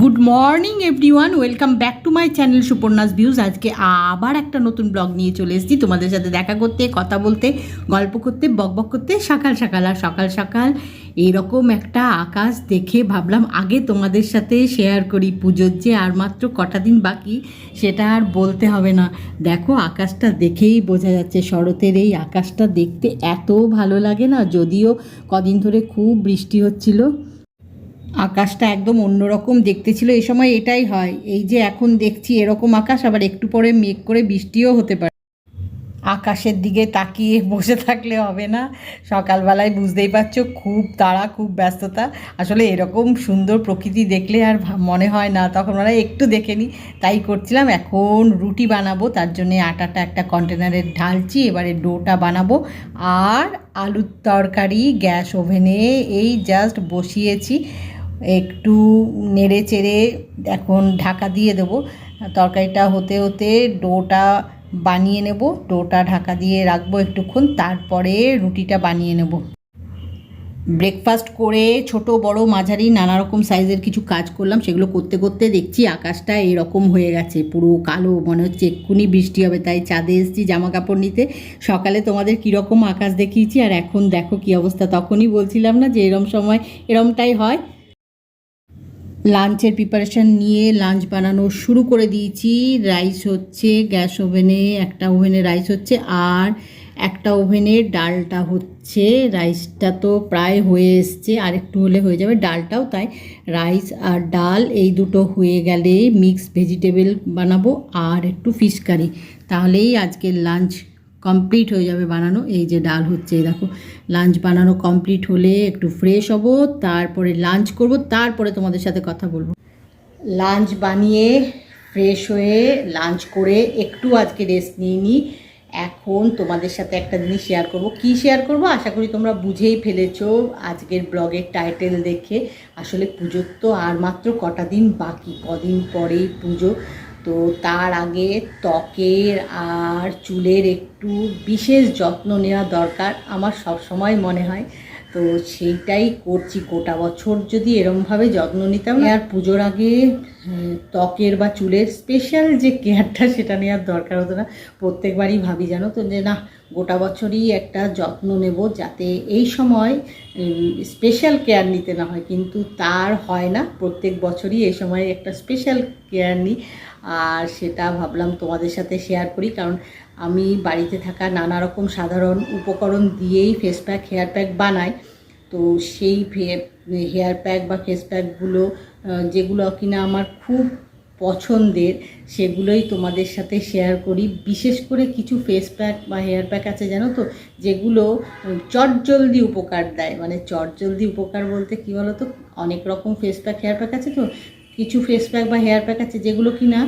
Good morning everyone, welcome back to my channel Suparna's views. আজকে আবার একটা নতুন ব্লগ নিয়ে চলে এসেছি তোমাদের সাথে দেখা করতে, কথা বলতে, গল্প করতে, বকবক করতে। সকাল সকাল আর সকাল সকাল এরকম একটা আকাশ দেখে ভাবলাম আগে তোমাদের সাথে শেয়ার করি। পুজোর যে আর মাত্র কটা দিন বাকি সেটা আর বলতে হবে না। দেখো আকাশটা দেখেই বোঝা যাচ্ছে, শরতের এই আকাশটা দেখতে এত ভালো লাগে না। যদিও কদিন ধরে খুব বৃষ্টি হচ্ছিল, আকাশটা একদম অন্যরকম দেখতে ছিল। এই সময় এটাই হয়, এই যে এখন দেখছি এরকম আকাশ, আবার একটু পরে মেঘ করে বৃষ্টিও হতে পারে। আকাশের দিকে তাকিয়ে বসে থাকলে হবে না, সকালবেলায় বুঝতেই পারছো খুব তাড়া, খুব ব্যস্ততা। আসলে এরকম সুন্দর প্রকৃতি দেখলে আর মনে হয় না, তখন মানে একটু দেখে নিই, তাই করছিলাম। এখন রুটি বানাবো, তার জন্যে আটাটা একটা কন্টেনারে ঢালছি, এবারে ডোটা বানাবো। আর আলুর তরকারি গ্যাস ওভেনে এই জাস্ট বসিয়েছি, একটু নেড়ে চেড়ে এখন ঢাকা দিয়ে দেবো। তরকারিটা হতে হতে ডোটা বানিয়ে নেব, ডোটা ঢাকা দিয়ে রাখবো একটুক্ষণ, তারপরে রুটিটা বানিয়ে নেব। ব্রেকফাস্ট করে ছোট বড় মাঝারি নানা রকম সাইজের কিছু কাজ করলাম, সেগুলো করতে করতে দেখছি আকাশটা এরকম হয়ে গেছে, পুরো কালো, মনে হচ্ছে এক্ষুনি বৃষ্টি হবে। তাই ছাদে এসেছি জামা কাপড় নিতে। সকালে তোমাদের কীরকম আকাশ দেখিয়েছি আর এখন দেখো কী অবস্থা। তখনই বলছিলাম না যে এরম সময় এরমটাই হয়। লাঞ্চের প্রিপারেশান নিয়ে লাঞ্চ বানানো শুরু করে দিয়েছি। রাইস হচ্ছে গ্যাস ওভেনে, একটা ওভেনে রাইস হচ্ছে আর একটা ওভেনে ডালটা হচ্ছে। রাইসটা তো প্রায় হয়ে এসছে, আর একটু হলে হয়ে যাবে, ডালটাও তাই। রাইস আর ডাল এই দুটো হয়ে গেলে মিক্স ভেজিটেবল বানাবো আর একটু ফিশ কারি, তাহলেই আজকের লাঞ্চ কমপ্লিট হয়ে যাবে বানানো। এই যে ডাল হচ্ছে, দেখো লাঞ্চ বানানো কমপ্লিট হলে একটু ফ্রেশ হব, তারপরে লাঞ্চ করব, তারপরে তোমাদের সাথে কথা বলবো। লাঞ্চ বানিয়ে ফ্রেশ হয়ে লাঞ্চ করে একটু আজকে রেস্ট নিয়ে নিই। এখন তোমাদের সাথে একটা জিনিস শেয়ার করব। কি শেয়ার করব আশা করি তোমরা বুঝেই ফেলেছো আজকের ব্লগের টাইটেল দেখে। আসলে পুজোর তো আর মাত্র কটা দিন বাকি, কদিন পরেই পুজো। তো তার আগে ত্বকের আর চুলের একটু বিশেষ যত্ন নেওয়া দরকার, আমার সব সময় মনে হয়। তো সেইটাই করছি। গোটা বছর যদি এরমভাবে যত্ন নিতাম না, আর পুজোর আগে ত্বকের বা চুলের স্পেশাল যে কেয়ারটা সেটা নেওয়ার দরকার হতো না। প্রত্যেকবারই ভাবি জানো তো যে না, গোটা বছরই একটা যত্ন নেব, যাতে এই সময় স্পেশাল কেয়ার নিতে না হয়। কিন্তু তার হয় না, প্রত্যেক বছরই এই সময় একটা স্পেশাল কেয়ার নিই। আর সেটা ভাবলাম তোমাদের সাথে শেয়ার করি, কারণ আমি বাড়িতে থাকা নানা রকম সাধারণ উপকরণ দিয়েই ফেস প্যাক, হেয়ার প্যাক বানাই। তো সেই হেয়ার প্যাক বা ফেস প্যাকগুলো যেগুলো কিনা আমার খুব পছন্দের, সেগুলোই তোমাদের সাথে শেয়ার করি। বিশেষ করে কিছু ফেস প্যাক বা হেয়ার প্যাক আছে জানো তো, যেগুলো চটজলদি উপকার দেয়। মানে চটজলদি উপকার বলতে কী বলো তো, অনেক রকম ফেস প্যাক হেয়ার প্যাক আছে, তো কিছু ফেস প্যাক বা হেয়ার প্যাক আছে যেগুলো কিনা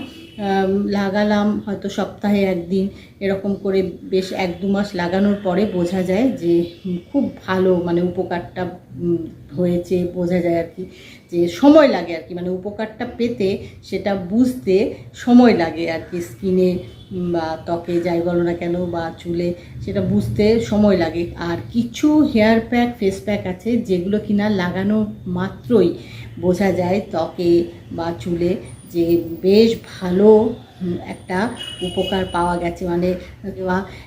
লাগালাম হয়তো সপ্তাহে একদিন, এরকম করে বেশ 1-2 মাস লাগানোর পরে বোঝা যায় যে খুব ভালো, মানে উপকারটা হয়েছে বোঝা যায় আর কি। যে সময় লাগে আর কি, মানে উপকারটা পেতে সেটা বুঝতে সময় লাগে আর কি। স্কিনে বা ত্বকে যাই বলো না কেন, বা চুলে, সেটা বুঝতে সময় লাগে। আর কিছু হেয়ার প্যাক ফেস প্যাক আছে যেগুলো কিনা লাগানো মাত্রই বোঝা যায় ত্বকে বা চুলে যে বেশ ভালো একটা উপকার পাওয়া গেছে। মানে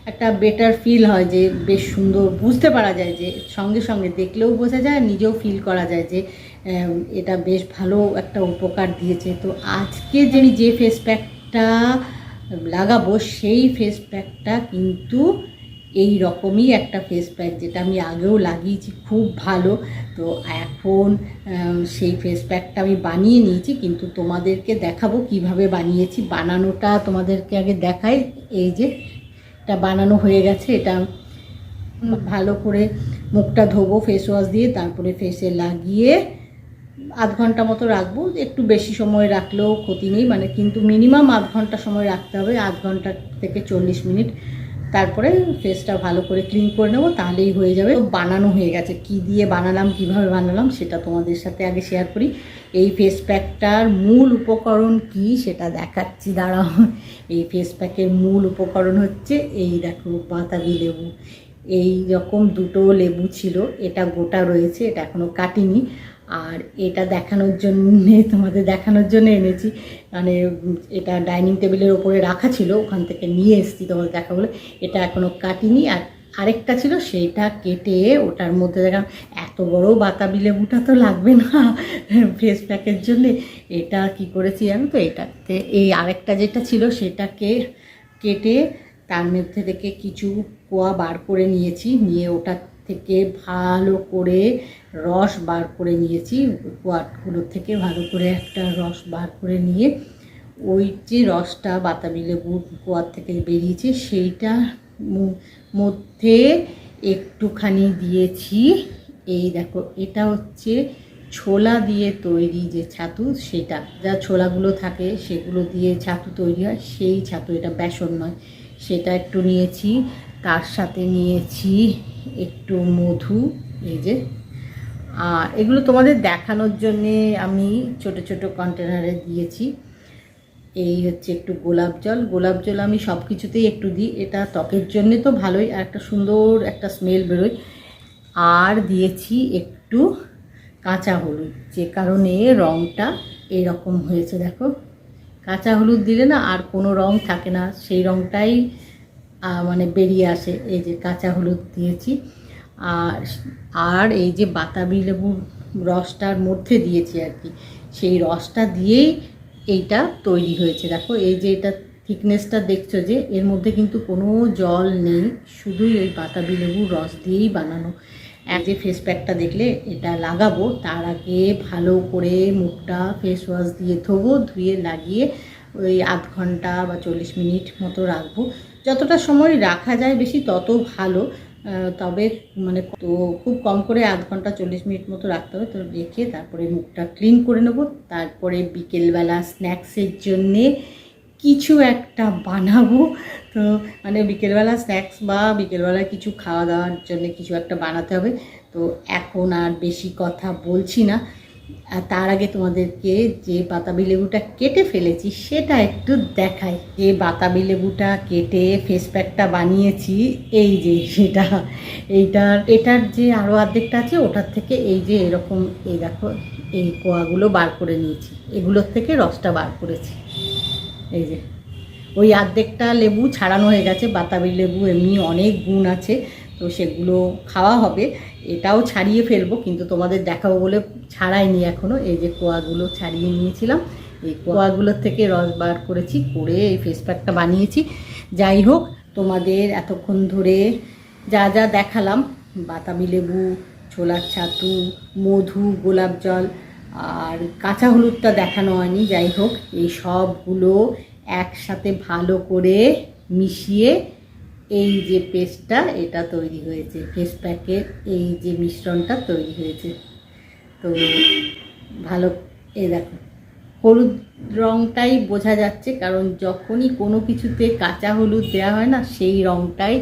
একটা বেটার ফিল হয়, যে বেশ সুন্দর বুঝতে পারা যায়, যে সঙ্গে সঙ্গে দেখলেও বোঝা যায়, নিজেও ফিল করা যায় যে এটা বেশ ভালো একটা উপকার দিয়েছে। তো আজকে যে ফেস প্যাকটা লাগাবো, সেই ফেস প্যাকটা কিন্তু এই রকমই একটা ফেস প্যাক, যেটা আমি আগেও লাগিয়েছি, খুব ভালো। তো এখন সেই ফেস প্যাকটা আমি বানিয়ে নিয়েছি, কিন্তু তোমাদেরকে দেখাবো কিভাবে বানিয়েছি। বানানোটা তোমাদেরকে আগে দেখাই। এই যে এটা বানানো হয়ে গেছে, এটা ভালো করে মুখটা ধোবো ফেস ওয়াশ দিয়ে, তারপরে ফেসে লাগিয়ে আধ ঘন্টা মতো রাখবো। একটু বেশি সময় রাখলেও ক্ষতি নেই, মানে কিন্তু মিনিমাম আধ ঘন্টা সময় রাখতে হবে, আধ ঘন্টা থেকে 40 মিনিট। তারপরে ফেসটা ভালো করে ক্লিন করে নেবো, তাহলেই হয়ে যাবে। তো বানানো হয়ে গেছে। কি দিয়ে বানালাম, কিভাবে বানালাম সেটা তোমাদের সাথে আগে শেয়ার করি। এই ফেস প্যাকটার মূল উপকরণ কি সেটা দেখাচ্ছি, দাঁড়াও। এই ফেস প্যাকের মূল উপকরণ হচ্ছে এই দেখো, বাতাবি লেবু। এই রকম দুটো লেবু ছিল, এটা গোটা রয়েছে, এটা এখনও কাটিনি। আর এটা দেখানোর জন্যে, তোমাদের দেখানোর জন্য এনেছি। মানে এটা ডাইনিং টেবিলের ওপরে রাখা ছিল, ওখান থেকে নিয়ে এসেছি তোমাদের দেখা বলে। এটা এখনও কাটিনি। আর আরেকটা ছিল সেইটা কেটে ওটার মধ্যে দেখলাম এত বড় বাতাবি লেবুটা তো লাগবে না ফেস প্যাকের জন্যে। এটা কি করেছি জানো তো, এটাতে এই আরেকটা যেটা ছিল সেটাকে কেটে তার মধ্যে থেকে কিছু কোয়া বার করে নিয়েছি, নিয়ে ওটা থেকে ভালো করে রস বার করে নিয়েছি। কোয়াগুলোর থেকে ভালো করে একটা রস বার করে নিয়ে ওই যে রসটা বাতাবি লেবুর কোয়ার থেকে বেরিয়েছে সেইটা মধ্যে একটুখানি দিয়েছি। এই দেখো, এটা হচ্ছে ছোলা দিয়ে তৈরি যে ছাতু, সেটা যা ছোলাগুলো থাকে সেগুলো দিয়ে ছাতু তৈরি হয়, সেই ছাতু, এটা বেসন নয়। সেটা একটু নিয়েছি, তার সাথে নিয়েছি একটু মধু, এই যে। আর এগুলো তোমাদের দেখানোর জন্যে আমি ছোট ছোট কন্টেনারে দিয়েছি। এই হচ্ছে একটু গোলাপ জল আমি সব কিছুতেই একটু দিই, এটা ত্বকের জন্যে তো ভালোই, আর একটা সুন্দর একটা স্মেল বেরোয়। আর দিয়েছি একটু কাঁচা হলুদ, যে কারণে রঙটা এরকম হয়েছে। দেখো, কাঁচা হলুদ দিলে না আর কোনো রং থাকে না, সেই রঙটাই মানে বেরিয়ে আসে। এই যে কাঁচা হলুদ দিয়েছি। আর এই যে বাতাবি লেবুর রসটার মধ্যে দিয়েছি আর কি, সেই রসটা দিয়েই এইটা তৈরি হয়েছে। দেখো, এই যে এটা থিকনেসটা দেখছো, যে এর মধ্যে কিন্তু কোনো জল নেই, শুধুই ওই বাতাবি লেবুর রস দিয়েই বানানো। যে ফেস প্যাকটা দেখলে এটা লাগাবো, তার আগে ভালো করে মুখটা ফেস ওয়াশ দিয়ে ধোবো, ধুয়ে লাগিয়ে ওই আধ ঘন্টা বা 40 মিনিট মতো রাখবো। যতটা সময় রাখা যায় বেশি তত ভালো, তবে মানে তো খুব কম করে আধ ঘন্টা 40 মিনিট মতো রাখতে হবে। তো রেখে তারপরে মুখটা ক্লিন করে নেব। তারপরে বিকেলবেলা স্ন্যাক্সের জন্যে কিছু একটা বানাবো। তো মানে বিকেলবেলা স্ন্যাক্স বা বিকেলবেলা কিছু খাওয়া দাওয়ার জন্য কিছু একটা বানাতে হবে। তো এখন আর বেশি কথা বলছি না, তার আগে তোমাদেরকে যে বাতাবি লেবুটা কেটে ফেলেছি সেটা একটু দেখাই। যে বাতাবি লেবুটা কেটে ফেস প্যাকটা বানিয়েছি, এই যে সেটা, এটার যে আরও অর্ধেকটা আছে ওটার থেকে এই যে এরকম, এই দেখো, এই কোয়াগুলো বার করে নিয়েছি, এগুলোর থেকে রসটা বার করেছি। এই যে ওই অর্ধেকটা লেবু ছাড়ানো হয়ে গেছে। বাতাবি লেবু এমনি অনেক গুণ আছে, তো সেগুলো খাওয়া হবে। এটাও ছাড়িয়ে ফেলবো, কিন্তু তোমাদের দেখাবো বলে ছাড়াইনি এখনও। এই যে কোয়াগুলো ছাড়িয়ে নিয়েছিলাম, এই কোয়াগুলোর থেকে রস বার করেছি, করে এই ফেস প্যাকটা বানিয়েছি। যাই হোক, তোমাদের এতক্ষণ ধরে যা যা দেখালাম, বাতাবি লেবু, ছোলার ছাতু, মধু, গোলাপ জল আর কাঁচা হলুদটা দেখানো হয়নি। যাই হোক, এই সবগুলো একসাথে ভালো করে মিশিয়ে এই যে পেস্টটা এটা তৈরি হয়েছে, ফেস প্যাকের এই যে মিশ্রণটা তৈরি হয়েছে। তো ভালো, এই দেখো, হলুদ রঙটাই বোঝা যাচ্ছে, কারণ যখনই কোনো কিছুতে কাঁচা হলুদ দেওয়া হয় না, সেই রঙটাই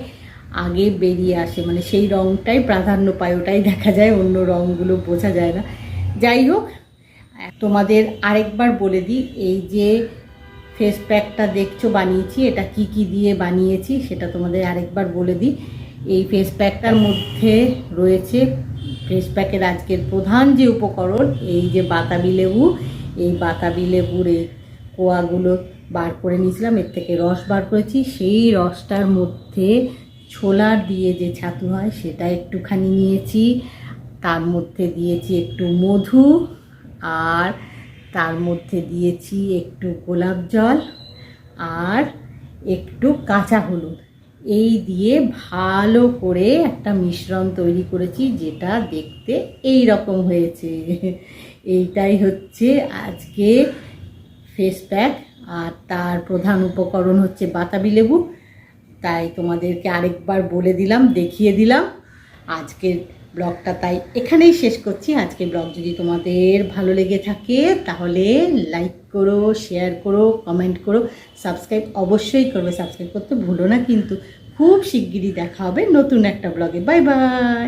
আগে বেরিয়ে আসে, মানে সেই রঙটাই প্রাধান্য পায়, ওটাই দেখা যায়, অন্য রঙগুলো বোঝা যায় না। যাই হোক, তোমাদের আরেকবার বলে দিই, এই যে ফেস প্যাকটা দেখছো বানিয়েছি, এটা কি কি দিয়ে বানিয়েছি সেটা তোমাদের আরেকবার বলে দিই। এই ফেস প্যাকটার মধ্যে রয়েছে, ফেস প্যাকের আজকের প্রধান যে উপকরণ, এই যে বাতাবি লেবু। এই বাতাবি লেবুর এই কোয়াগুলো বার করে নিয়েছিলাম, এর থেকে রস বার করেছি। সেই রসটার মধ্যে ছোলার দিয়ে যে ছাতু হয় সেটা একটুখানি নিয়েছি, তার মধ্যে দিয়েছি একটু মধু, আর তার মধ্যে দিয়েছি একটু গোলাপ জল আর একটু কাঁচা হলুদ। এই দিয়ে ভালো করে একটা মিশ্রণ তৈরি করেছি, যেটা দেখতে এই রকম হয়েছে। এইটাই হচ্ছে আজকে ফেস প্যাক, আর তার প্রধান উপকরণ হচ্ছে বাতাবি লেবু। তাই তোমাদেরকে আরেকবার বলে দিলাম, দেখিয়ে দিলাম। আজকের ব্লগটা তাই এখানেই শেষ করছি। আজকের ব্লগ যদি তোমাদের ভালো লেগে থাকে তাহলে লাইক করো, শেয়ার করো, কমেন্ট করো, সাবস্ক্রাইব অবশ্যই করবে। সাবস্ক্রাইব করতে ভুলো না কিন্তু। খুব শিগগিরই দেখা হবে নতুন একটা ব্লগে। Bye bye.